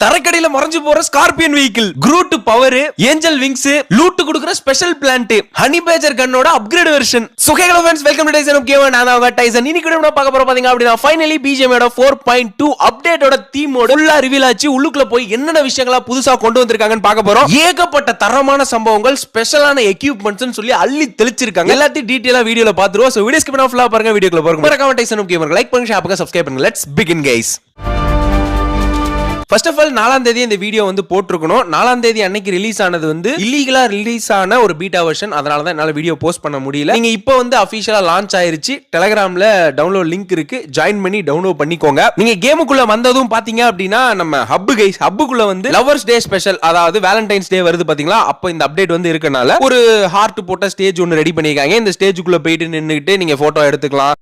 தரக்கடையில மறைஞ்சு போற scorpion vehicle, Groot power, angel wings, loot கொடுக்கிற ஸ்பெஷல் பிளான்ட், ஹனி பேஜர் கன்னோட upgrade version. So hello friends, welcome to Tyson of game. நான் தான் உங்க டைசன். இன்னைக்கு நம்ம பார்க்க போறோம் பாத்தீங்க அப்படினா ஃபைனலி BGM ஓட 4.2 அப்டேட்டோட தீமோட ஃபுல்லா ரிவீல் ஆச்சு. உள்ளுக்குள்ள போய் என்னென்ன விஷயங்களா புதுசா கொண்டு வந்திருக்காங்கன்னு பார்க்க போறோம். ஏகப்பட்ட தரமான சம்பவங்கள், ஸ்பெஷலான எக்யூப்மெண்ட்ஸ்னு சொல்லி அள்ளி தெளிச்சிருக்காங்க. எல்லாத்தையும் டீடைலா வீடியோல பாத்துருவோம். சோ வீடியோ ஸ்கிப் பண்ணாம ஃபுல்லா பாருங்க. வீடியோக்குள்ள போறோம். மறக்காம டைசன் ஆஃப் கேம் லைக் பண்ணுங்க, ஷேர் பண்ணுங்க, சப்ஸ்கிரைப் பண்ணுங்க. Let's begin guys. First of all 4ஆம் தேதி இந்த வீடியோ வந்து போட்டுருக்கணும். 4ஆம் தேதி அன்னைக்கு ரிலீஸ் ஆனது வந்து இல்லீகலா ரிலீஸ் ஆன ஒரு பீட்டா வெர்ஷன். அதனால தான் என்னால வீடியோ போஸ்ட் பண்ண முடியல. நீங்க இப்போ வந்து அபிஷியலா லான்ச் ஆயிருச்சு. டெலிகிராம்ல டவுன்லோட் லிங்க் இருக்கு, ஜாயின் பண்ணி டவுன்லோட் பண்ணிக்கோங்க. நீங்க கேமுக்குள்ள வந்ததும் பாத்தீங்க அப்படின்னா நம்ம ஹப் கைஸ், ஹப்புக்குள்ள வந்து லவர்ஸ் டே ஸ்பெஷல், அதாவது வேலண்டைன்ஸ் டே வருது பாத்தீங்களா. அப்போ இந்த அப்டேட் வந்து இருக்கனால ஒரு ஹார்ட் போட்ட ஸ்டேஜ் ஒன்னு ரெடி பண்ணிருக்காங்க. இந்த ஸ்டேஜுக்குள்ள போயிட்டு நின்னுக்கிட்டு நீங்க போட்டோ எடுத்துக்கலாம்.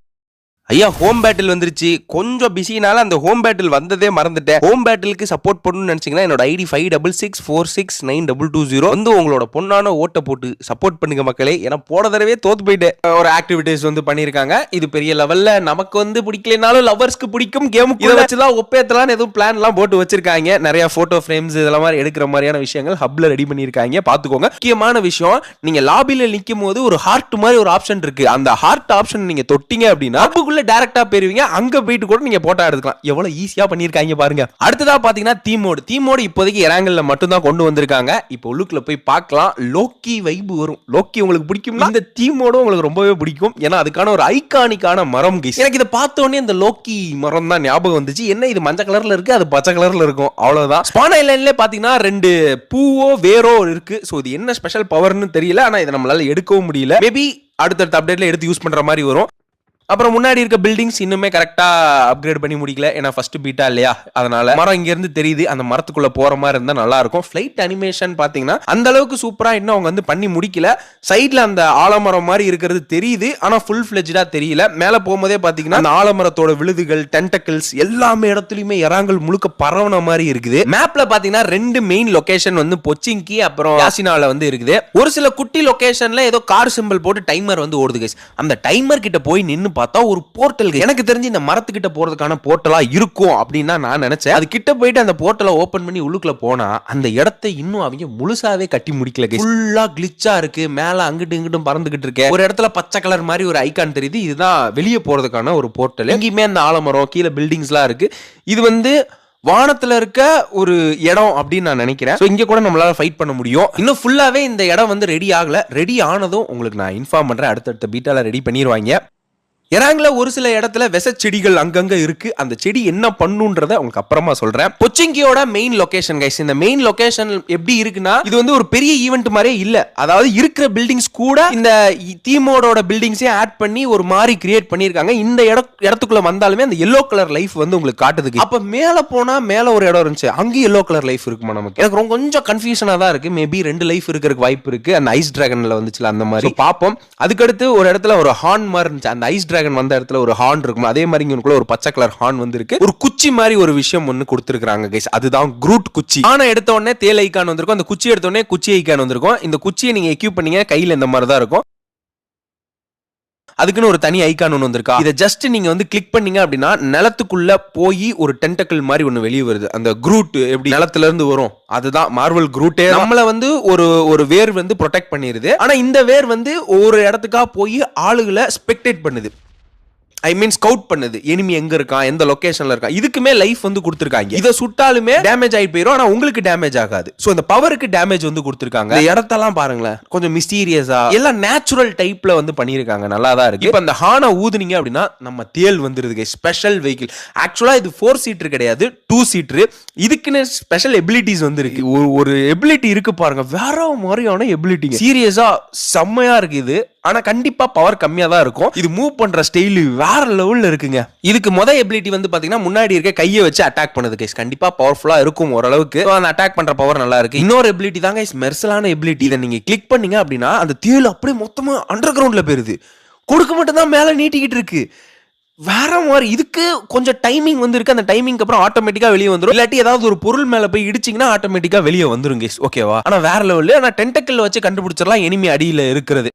ஐயா, ஹோம் பேட்டில் வந்துருச்சு. கொஞ்சம் பிஸினால அந்த ஹோம் பேட்டில் வந்ததே மறந்துட்டேன். ஹோம் பேட்டிலுக்கு சப்போர்ட் பண்ணணும்னு நினைச்சீங்கன்னா என்னோட ஐடி 56646922 வந்து உங்களோட பொண்ணான ஓட்டை போட்டு சப்போர்ட் பண்ணுங்க மக்களே. ஏன்னா போன தடவை தோத்து போயிட்டு ஒரு ஆக்டிவிட்டிஸ் வந்து பண்ணிருக்காங்க. இது பெரிய லெவல்ல நமக்கு வந்து பிடிக்கலனாலும் லவர்ஸ்க்கு பிடிக்கும். கேமுக்கு இதை வச்சுதான் ஒப்பேத்தலாம் எதுவும் பிளான் எல்லாம் போட்டு வச்சிருக்காங்க. நிறைய போட்டோ ஃப்ரேம்ஸ் இதெல்லாம் மாதிரி எடுக்கிற மாதிரியான விஷயங்கள் ஹப்ல ரெடி பண்ணிருக்காங்க. பாத்துக்கோங்க. முக்கியமான விஷயம், நீங்க லாபில நிக்கும் போது ஒரு ஹார்ட் மாதிரி ஒரு ஆப்ஷன் இருக்கு. அந்த ஹார்ட் ஆப்ஷன் நீங்க தொட்டீங்க அப்படின்னா ஹப்புக்குள்ள டைரக்டா போயிருவீங்க. அங்க போயிட்டு கூட நீங்க போட்டோ எடுத்துக்கலாம். எவ்வளவு ஈஸியா பண்ணிருக்காங்க பாருங்க. அடுத்ததா பாத்தீங்கன்னா தீமோடு இப்போதைக்கு இறாங்கல்ல மட்டும் தான் கொண்டு வந்திருக்காங்க. இப்போ உள்ளுக்குள்ள போய் பார்க்கலாம். லோக்கி வைப் வரும். லோக்கி உங்களுக்கு பிடிக்கும்னா இந்த தீமோடு உங்களுக்கு ரொம்பவே பிடிக்கும். ஏன்னா அதுக்கான ஒரு ஐகானிக்கான மரம் கைஸ். எனக்கு இதை பார்த்த உடனே இந்த லோக்கி மரம் தான் ஞாபகம் வந்துச்சு. என்ன இது மஞ்சள் கலர்ல இருக்கு, அது பச்சை கலர்ல இருக்கும், அவ்வளவுதான். ஸ்பான் ஐலண்ட்ல பாத்தீங்கன்னா 2 பூவோ வேரோ இருக்கு. சோ இது என்ன ஸ்பெஷல் பவர்னு தெரியல. ஆனா இதை நம்மளால எடுக்கவும் முடியல. மேபி அடுத்தடுத்த அப்டேட்ல எடுத்து யூஸ் பண்ற மாதிரி வரும். அப்புறம் முன்னாடி இருக்க பில்டிங்ஸ் இன்னுமே கரெக்டா அப்கிரேட் பண்ணி முடிக்கல. ஏன்னா ஃபர்ஸ்ட் பீட்டா இல்லையா, அதனால மரம் இங்க இருந்து தெரியுது. அந்த மரத்துக்குள்ள போற மாதிரி இருந்தா நல்லா இருக்கும். ஃபிளைட் அனிமேஷன் பாத்தீங்கன்னா அந்த அளவுக்கு சூப்பரா இன்னும் அவங்க வந்து பண்ணி முடிக்கல. சைட்ல அந்த ஆலமரம் மாதிரி இருக்கிறது தெரியுது, ஆனா ஃபுல் ஃபிளெஜ்டா தெரியல. மேல போகும்போதே பாத்தீங்கன்னா அந்த ஆலமரத்தோட விழுதுகள், டென்டக்கிள்ஸ் எல்லாமே இடத்துலயுமே இறாங்கல் முழுக்க பரவன மாதிரி இருக்குது. மேப்ல பாத்தீங்கன்னா 2 மெயின் லொகேஷன் வந்து பொச்சிங்கி அப்புறம் யாசினால வந்து இருக்குது. ஒரு சில குட்டி லொகேஷன்ல ஏதோ கார் சிம்பிள் போட்டு டைமர் வந்து ஓடுது கைஸ். அந்த டைமர் கிட்ட போய் நின்னு பார்த்தா ஒரு போர்ட்டல், எனக்கு தெரிஞ்சு இந்த மரத்துக்கிட்ட போறதுக்கான போர்ட்டலா இருக்கும் அப்படின்னு நான் நினைச்சேன். அது கிட்ட போயிட்டு அந்த போர்ட்டலை ஓபன் பண்ணி உள்ளுக்குள்ள போனா அந்த இடத்தை இன்னும் அவங்க முழுசாவே கட்டி முடிக்கல. ஃபுல்லா கிளிச்சா இருக்கு. மேல அங்கிட்டு இங்கிட்டும் பறந்துகிட்டு இருக்கு. ஒரு இடத்துல பச்சை கலர் மாதிரி ஒரு ஐகான் தெரியுது. இதுதான் வெளியே போறதுக்கான ஒரு போர்ட்டல். எங்கேயுமே அந்த ஆலமரம், கீழே பில்டிங்ஸ் எல்லாம் இருக்கு. இது வந்து வானத்துல இருக்க ஒரு இடம் அப்படின்னு நான் நினைக்கிறேன். சோ இங்க கூட நம்மளால ஃபைட் பண்ண முடியும். இன்னும் ஃபுல்லாவே இந்த இடம் வந்து ரெடி ஆகல. ரெடி ஆனதும் உங்களுக்கு நான் இன்ஃபார்ம் பண்றேன். அடுத்தடுத்த பீட்டால ரெடி பண்ணிடுவாங்க. இறாங்கல ஒரு சில இடத்துல விச செடிகள் அங்கங்க இருக்கு. அந்த செடி என்ன பண்ணுன்றத உங்களுக்கு அப்புறமா சொல்றேன். பொச்சிங்கியோட மெயின் லொகேஷன் கைஸ். இந்த மெயின் லொகேஷன் எப்படி இருக்குன்னா, இது வந்து ஒரு பெரிய ஈவென்ட் மாதிரியே இல்ல. அதாவது இருக்கிற பில்டிங்ஸ் கூட இந்த தீமோட பில்டிங்ஸே ஆட் பண்ணி ஒரு மாதிரி கிரியேட் பண்ணிருக்காங்க. இந்த இடத்துக்குள்ள வந்தாலுமே அந்த எல்லோ கலர் லைஃப் வந்து உங்களுக்கு காட்டுது. அப்ப மேல போனா மேல ஒரு இடம் இருந்துச்சு, அங்க எல்லோ கலர் லைஃப் இருக்குமா நமக்கு? எனக்கு கொஞ்சம் கன்ஃபியூஷனா தான் இருக்கு. மேபி 2 லைஃப் இருக்கிறதுக்கு வாய்ப்பு இருக்கு. அந்த ஐஸ் டிராகன்ல வந்துச்சுல அந்த மாதிரி பாப்போம். அதுக்கடுத்து ஒரு இடத்துல ஒரு ஹார்ன் மாதிரி இருந்துச்சு. அந்த ஐஸ் வந்த இடத்துல ஒரு ஹார்ன் இருக்கும். அதே மாதிரி இங்க ஒரு பச்சை கலர் ஹார்ன் வந்து இருக்கு. ஒரு குச்சி மாதிரி ஒரு விஷயம் ஒன்னு கொடுத்திருக்காங்க கைஸ். அதுதான் குரூட் குச்சி. ஆனா எடுத்த உடனே தேல் ஐகான் வந்திருக்கும். அந்த குச்சி எடுத்த உடனே குச்சி ஐகான் வந்திருக்கும். இந்த குச்சியை நீங்க எக்யூப் பண்ணீங்க கையில இந்த மாதிரி தான் இருக்கும். அதுக்குன்னு ஒரு தனி ஐகான் ஒன்று வந்திருக்கா. இதை ஜஸ்ட் நீங்க வந்து கிளிக் பண்ணீங்க அப்படின்னா நிலத்துக்குள்ள போய் ஒரு டென்டக்கிள் மாதிரி ஒன்று வெளியே வருது. அந்த குரூட் எப்படி நிலத்துல இருந்து வரும், அதுதான் மார்வல் குரூட்டே. நம்மள வந்து ஒரு வேர் வந்து ப்ரொடெக்ட் பண்ணிருது. ஆனா இந்த வேர் வந்து ஒரு இடத்துக்கா போய் ஆளுகளை ஸ்பெக்டேட் பண்ணுது. ஐ மீன் ஸ்கவுட் பண்ணுது. எனிமி எங்க இருக்கான், எந்த லொகேஷன்ல இருக்கான். இதுக்குமே லைஃப் வந்து கொடுத்திருக்காங்க. இதை சுட்டாலுமே டேமேஜ் ஆகி போயிடும். ஆனா உங்களுக்கு டேமேஜ் ஆகாது. சோ இந்த பவருக்கு டேமேஜ் வந்து கொடுத்திருக்காங்க. இந்த இடத்தெல்லாம் பாருங்களேன், கொஞ்சம் மிஸ்டீரியஸா எல்லாம் நேச்சுரல் டைப்ல வந்து பண்ணிருக்காங்க. நல்லா தான் இருக்கு. இப்ப அந்த ஹார்னை ஊதுனீங்க அப்படின்னா நம்ம தேல் வந்துருது. Special vehicle. ஆக்சுவலா இது 4 சீட்டர் கிடையாது, 2 சீட்டர். இதுக்குன்னு ஸ்பெஷல் எபிலிட்டிஸ் வந்து இருக்கு. ஒரு எபிலிட்டி இருக்கு பாருங்க, வேற மாதிரியான எபிலிட்டி. சீரியஸா செம்மையா இருக்கு இது. ஆனா கண்டிப்பா பவர் கம்மியா தான் இருக்கும். இது மூவ் பண்ற ஸ்டைல் வேற லெவல்ல இருக்குங்க. இதுக்கு முத எபிலிட்டி வந்து பாத்தீங்கன்னா முன்னாடி இருக்க கையை வச்சு அட்டாக் பண்ணுது கைஸ். கண்டிப்பா பவர்ஃபுல்லா இருக்கும் ஓரளவுக்கு. அந்த அட்டாக் பண்ற பவர் நல்லா இருக்கு. இன்னொரு எபிலிட்டி தான் கைஸ் மெர்சலான எபிலிட்டி. இதை நீங்க கிளிக் பண்ணீங்க அப்படின்னா அந்த தேல் அப்படியே மொத்தமா அண்டர் கிரவுண்ட்ல போயிருது. கொடுக்க மட்டும் தான் மேல நீட்டிக்கிட்டு இருக்கு. வேற மாதிரி. இதுக்கு கொஞ்சம் டைமிங் வந்து இருக்கு. அந்த டைமிங் அப்புறம் ஆட்டோமேட்டிக்கா வெளியே வந்துடும். இல்லாட்டி ஏதாவது ஒரு பொருள் மேல போய் இடிச்சிங்கன்னா ஆட்டோமேட்டிக்கா வெளியே வந்துரும் கைஸ். ஓகேவா? ஆனா வேற லெவல். ஆனா டென்டக்கிள் வச்சு கண்டுபிடிச்சிடலாம் எனிமி அடியில இருக்கிறது.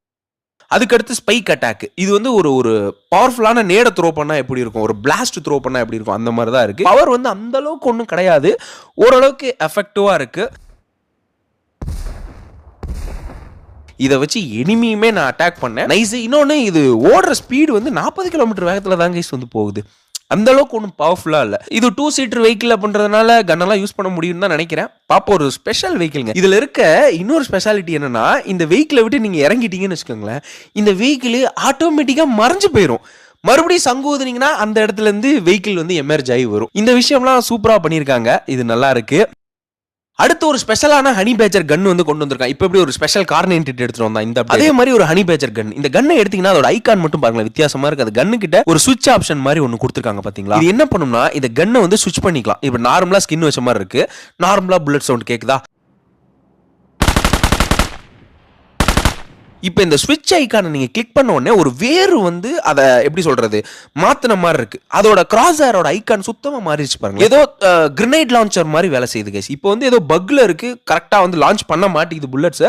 அதுக்கடுத்து ஸ்பைக் அட்டாக். இது வந்து ஒரு ஒரு பவர்ஃபுல்லான நேட த்ரோ பண்ணா எப்படி இருக்கும், ஒரு பிளாஸ்ட் த்ரோ பண்ணா எப்படி இருக்கும், அந்த மாதிரி தான் இருக்கு. பவர் வந்து அந்த அளவுக்கு ஒன்றும் கிடையாது, ஓரளவுக்கு எஃபெக்டிவா இருக்கு. இதை வச்சு எனிமியுமே நான் அட்டாக் பண்ணேன். நைஸ். இன்னொன்று, இது ஓடுற ஸ்பீடு வந்து 40 கிலோமீட்டர் வேகத்தில் தான் கைஸ் வந்து போகுது. அந்த அளவுக்கு ஒன்றும் பவர்ஃபுல்லா இல்லை. இது 2 சீட்டர் வெஹிக்கிள் அப்படின்றதுனால கன்னெல்லாம் யூஸ் பண்ண முடியும்னு தான் நினைக்கிறேன். பாப்போம், ஒரு ஸ்பெஷல் வெஹிக்கிள்ங்க. இதுல இருக்க இன்னொரு ஸ்பெஷாலிட்டி என்னன்னா, இந்த வெஹிக்கிளை விட்டு நீங்க இறங்கிட்டீங்கன்னு வச்சுக்கோங்களேன், இந்த வெஹிக்கிள் ஆட்டோமேட்டிக்கா மறைஞ்சு போயிடும். மறுபடியும் சங்கு ஊதுனீங்கன்னா அந்த இடத்துல இருந்து வெஹிக்கிள் வந்து எமர்ஜ் ஆகி வரும். இந்த விஷயம்லாம் சூப்பரா பண்ணியிருக்காங்க. இது நல்லா இருக்கு. அடுத்து ஒரு ஸ்பெஷலான ஹனி பேச்சர் கன் வந்து கொண்டு வந்திருக்கான். இப்போ எப்படி ஒரு ஸ்பெஷல் கார்னேட்டட் எடுத்துட்டு வந்தான், இந்த அதே மாதிரி ஒரு ஹனி பேச்சர் கன். இந்த கன்னை எடுத்தீங்கன்னா அதோட ஐகான் மட்டும் பாருங்களேன், வித்தியாசமா இருக்கு. அது கன்னு கிட்ட ஒரு சுவிட்ச் ஆப்ஷன் மாதிரி ஒன்னு கொடுத்துருக்காங்க பாத்தீங்களா. இது என்ன பண்ணும்னா, இந்த கன்னை வந்து சுவிட்ச் பண்ணிக்கலாம். இப்போ நார்மலா ஸ்கின் வச்ச மாதிரி இருக்கு, நார்மலா புல்லட் சவுண்ட் கேக்குதா. இப்போ இந்த ஸ்விட்ச் ஐக்கானை நீங்க கிளிக் பண்ண உடனே ஒரு வேறு வந்து அதை எப்படி சொல்றது மாத்தின மாதிரி இருக்கு. அதோட கிராஸ் ஏரோட ஐக்கான் சுத்தமா மாறிடுச்சு பாருங்க. ஏதோ கிரனேட் லான்ச்சர் மாதிரி வேலை செய்யுது கைஸ். இப்போ வந்து ஏதோ பக்ல இருக்கு, கரெக்டா வந்து லான்ச் பண்ண மாட்டேங்குது புல்லட்ஸ்.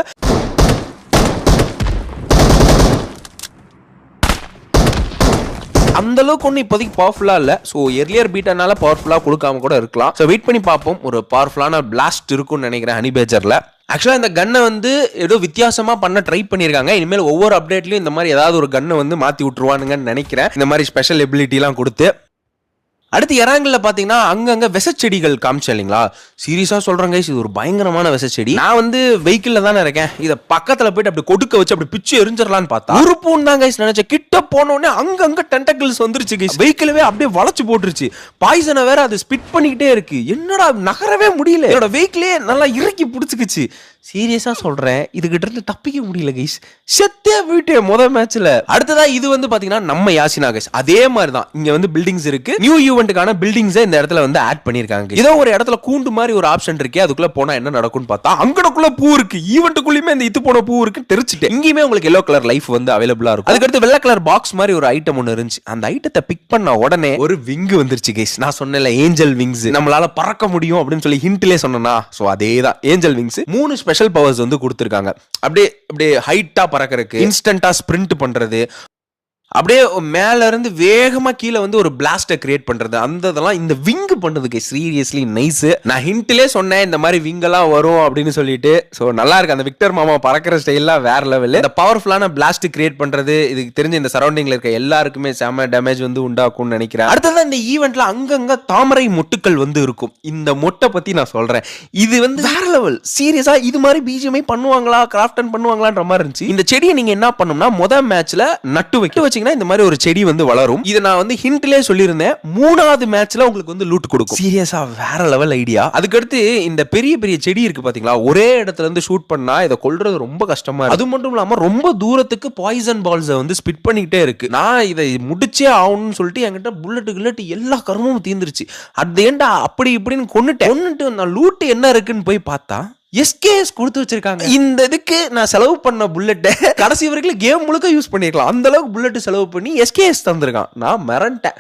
அந்த அளவுக்கு ஒன்றும் இப்போதைக்கு பவர்ஃபுல்லா இல்ல. ஸோ எர்லியர் பீட்டனால பவர்ஃபுல்லா கொடுக்காம கூட இருக்கலாம். ஸோ வெயிட் பண்ணி பார்ப்போம். ஒரு பவர்ஃபுல்லான பிளாஸ்ட் இருக்கும்னு நினைக்கிறேன் ஹனி பேச்சர்ல. ஆக்சுவலா இந்த கன்னை வந்து ஏதோ வித்தியாசமா பண்ண ட்ரை பண்ணிருக்காங்க. இனிமேல் ஒவ்வொரு அப்டேட்லயும் இந்த மாதிரி ஏதாவது ஒரு கன்னை வந்து மாத்தி விட்டுருவானுங்கன்னு நினைக்கிறேன், இந்த மாதிரி ஸ்பெஷல் எபிலிட்டி எல்லாம் கொடுத்து. அடுத்து இறாங்கல்ல பாத்தீங்கன்னா அங்கங்க விசச்செடிகள் காமிச்சேன் இல்லைங்களா. சீரியஸா சொல்றேன் கைஸ், இது ஒரு பயங்கரமான விசச்செடி. நான் வந்து வெஹிக்கிள்ல தானே இருக்கேன், இதை பக்கத்துல போயிட்டு அப்படி கொடுக்க வச்சு அப்படி பிச்சு எரிஞ்சிடலான்னு பார்த்தா ஒரு பூன் தான் கைஸ் நினைச்சேன். கிட்ட போனோடனே அங்கங்க டென்டக்கிள்ஸ் வந்துருச்சு கைஸ். வெஹிக்கிளவே அப்படியே வளைச்சு போட்டுருச்சு. பாய்சனை வேற அது ஸ்பிட் பண்ணிக்கிட்டே இருக்கு. என்னடா நகரவே முடியல, என்னோட வெஹிக்கிளே நல்லா இறக்கி பிடிச்சிக்கிச்சு. சீரியஸா சொல்றேன், இதுகிட்ட இருந்து தப்பிக்க முடியல கைஸ். செத்தே போயிட்டேன் முதல் மேட்ச்ல. அடுத்ததா இது வந்து பாத்தீங்கன்னா நம்ம யாசினா கைஸ். அதே மாதிரி தான் இங்க வந்து பில்டிங்ஸ் இருக்கு. நியூ ஈவென்ட்கான பில்டிங்ஸ் இந்த இடத்துல வந்து ஆட் பண்ணிருக்காங்க. ஏதோ ஒரு இடத்துல கூண்டு மாதிரி ஒரு ஆப்ஷன் இருக்கு, அதுக்குள்ள போனா என்ன நடக்கும்னு பார்த்தா அங்கடக்குள்ள பூ இருக்கு. ஈவென்ட்டுக்குள்ளயுமே இந்த இது போன பூ இருக்கு தெரிச்சுட்டு. இங்கேயுமே உங்களுக்கு எல்லோ கலர் லைஃப் வந்து அவைலபிளா இருக்கும். அதுக்கடுத்து வெள்ளை கலர் பாக்ஸ் மாதிரி ஒரு ஐட்டம் ஒன்று இருந்துச்சு. அந்த ஐட்டத்தை பிக் பண்ண உடனே ஒரு விங் வந்துருச்சு கைஸ். நான் சொன்னேன்ல ஏஞ்சல் விங்ஸ், நம்மளால பறக்க முடியும் அப்படின்னு சொல்லி ஹிண்ட்லயே சொன்னா, சோ அதே தான் ஏஞ்சல் விங்ஸ். 3 ஸ்பெஷல் பவர்ஸ் வந்து கொடுத்திருக்காங்க. அப்படியே அப்படியே ஹைட்டா பறக்கறதுக்கு, இன்ஸ்டன்ட்டா ஸ்பிரிண்ட் பண்றது, அப்படியே மேல இருந்து வேகமா கீழே வந்து ஒரு பிளாஸ்டை கிரியேட் பண்றது, அந்த இதெல்லாம் இந்த விங் பண்ணதுக்கு சீரியஸ்லி நைஸ். நான் ஹிண்ட்லயே சொன்னேன் இந்த மாதிரி விங் எல்லாம் வரும் அப்படின்னு சொல்லிட்டு. சோ நல்லா இருக்கு. அந்த விக்டர் மாமா பறக்கிற ஸ்டைல்லாம் வேற லெவல். இந்த பவர்ஃபுல்லான பிளாஸ்ட் கிரியேட் பண்றது, இதுக்கு தெரிஞ்ச இந்த சரௌண்டிங்ல இருக்க எல்லாருக்குமே செம டேமேஜ் வந்து உண்டாக்கும்னு நினைக்கிறேன். அடுத்ததான் இந்த ஈவெண்ட்ல அங்கங்க தாமரை மொட்டுக்கள் வந்து இருக்கும். இந்த மொட்டை பத்தி நான் சொல்றேன், இது வந்து வேற லெவல். சீரியஸா இது மாதிரி பிஜிஎம்ஐ பண்ணுவாங்களா, கிராஃப்டன் பண்ணுவாங்களான்ற மாதிரி இருந்துச்சு. இந்த செடியை நீங்க என்ன பண்ணணும்னா முதல் மேட்ச்ல நட்டு வச்சு இந்த மாதிரி ஒரு செடி வந்து வளரும். இதை நான் வந்து ஹிண்ட்லயே சொல்லியிருந்தேன். 3வது மேட்ச்ல உங்களுக்கு வந்து லூட் கொடுக்கும். சீரியஸா வேற லெவல் ஐடியா. அதுக்கடுத்து இந்த பெரிய பெரிய செடி இருக்கு பாத்தீங்களா, ஒரே இடத்துல இருந்து ஷூட் பண்ணா இதை கொல்றது ரொம்ப கஷ்டமா இருக்கு. அது மட்டும் இல்லாம ரொம்ப தூரத்துக்கு பாய்சன் பால்ஸ் வந்து ஸ்பிட் பண்ணிக்கிட்டே இருக்கு. நான் இதை முடிச்சே ஆகணும்னு சொல்லிட்டு என்கிட்ட புல்லட் எல்லா கருமும் தீந்துருச்சு. அது ஏன்டா அப்படி இப்படின்னு கொன்னுட்டு நான் லூட் என்ன இருக்குன்னு போய் பார்த்தா எஸ்கேஎஸ் கொடுத்து வச்சிருக்காங்க. இந்த இதுக்கு நான் செலவு பண்ண புல்லட் கடைசி வரைக்கும் கேம் முழுக்க யூஸ் பண்ணிருக்கலாம். அந்த அளவுக்கு புல்லட் செலவு பண்ணி எஸ்கேஎஸ் தந்திருக்கான். நான் மிரண்டேன்.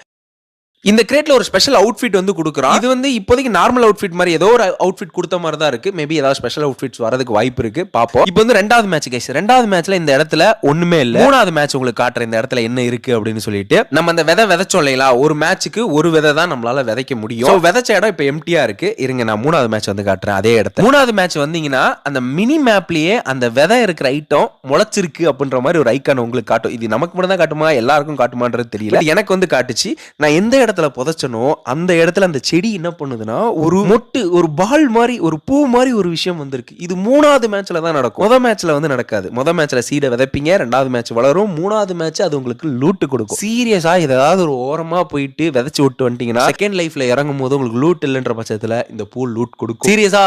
இந்த கிரேட்ல ஒரு ஸ்பெஷல் அவுட்ஃபிட் வந்து கொடுக்குறான். இது வந்து இப்போதைக்கு நார்மல் அவுட்ஃபிட் மாதிரி ஏதோ ஒரு அவுட்ஃபிட் கொடுத்த மாதிரி தான் இருக்கு. மேபி ஏதாவது ஸ்பெஷல் அவுட்ஃபிட்ஸ் வரதுக்கு வாய்ப்பு இருக்கு, பாப்போம். இப்போ வந்து 2வது மேட்ச் கைஸ். 2வது மேட்ச்ல இந்த இடத்துல ஒண்ணுமே இல்ல. 3வது மேட்ச் உங்களுக்கு காட்டுற இந்த இடத்துல என்ன இருக்கு அப்படின்னு சொல்லிட்டு. நம்ம அந்த விதை விதைச்சோம் இல்லைங்களா, ஒரு மேட்சுக்கு ஒரு விதை தான் நம்மளால விதைக்க முடியும். விதைச்ச இடம் இப்போ எம்டியா இருக்கு. இருங்க நான் 3வது மேட்ச் வந்து காட்டுறேன் அதே இடத்துல. 3வது மேட்ச் வந்தீங்கன்னா அந்த மினி மேப்லயே அந்த விதை இருக்கிற ஐட்டம் முளைச்சிருக்கு அப்படின்ற மாதிரி ஒரு ஐக்கான் உங்களுக்கு காட்டும். இது நமக்கு மட்டும் தான் காட்டுமா, எல்லாருக்கும் காட்டுமான்றது தெரியல. எனக்கு வந்து காட்டுச்சு. நான் எந்த இடத்துல புதைச்சனோ அந்த இடத்துல அந்த செடி என்ன பண்ணுதுன்னா ஒரு மொட்டு, ஒரு பால் மாதிரி, ஒரு பூ மாதிரி ஒரு விஷயம் வந்திருக்கு. இது 3வது மேட்ச்ல தான் நடக்கும். முதல் மேட்ச்ல வந்து நடக்காது. முதல் மேட்ச்ல சீடை விதைப்பீங்க, 2வது மேட்ச் வளரும், 3வது மேட்ச் அது உங்களுக்கு லூட் கொடுக்கும். சீரியஸா ஏதாவது ஒரு ஓரமா போயிட்டு விதைச்சு விட்டு வந்துட்டீங்கன்னா செகண்ட் லைஃப்ல இறங்கும் போது உங்களுக்கு லூட் இல்லைன்ற பட்சத்துல இந்த பூ லூட் கொடுக்கும். சீரியஸா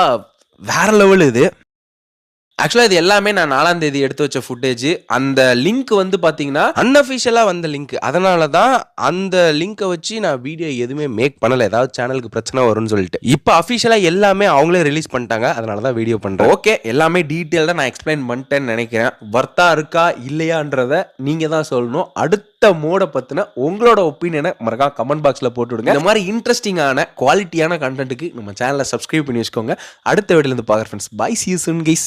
வேற லெவல் இது. ஆக்சுவலா இது எல்லாமே நான் 4ஆம் தேதி எடுத்து வச்ச ஃபுட்டேஜ். அந்த லிங்க் வந்து பாத்தீங்கன்னா அன்அஃபிஷியலா வந்த லிங்க். அதனாலதான் அந்த லிங்கை வச்சு நான் வீடியோ எதுவுமே மேக் பண்ணல, ஏதாவது சேனலுக்கு பிரச்சனை வரும்னு சொல்லிட்டு. இப்போ அஃபிஷியலா எல்லாமே அவங்களே ரிலீஸ் பண்ணிட்டாங்க, அதனாலதான் வீடியோ பண்றேன். ஓகே, எல்லாமே டீட்டெயில்டா நான் எக்ஸ்பிளைன் பண்ணிட்டேன்னு நினைக்கிறேன். வர்த்தா இருக்கா இல்லையான்றத நீங்க தான் சொல்லணும். அடுத்த மோட பத்தின உங்களோட ஒப்பீனியனை மறக்காம கமெண்ட் பாக்ஸ்ல போட்டு விடுங்க. இந்த மாதிரி இன்ட்ரெஸ்டிங்கான குவாலிட்டியான கண்டென்ட்டுக்கு நம்ம சேனலை சப்ஸ்கிரைப் பண்ணி வச்சுக்கோங்க. அடுத்த வீடியோல இருந்து பாக்குறேன் friends. Bye, see you soon guys.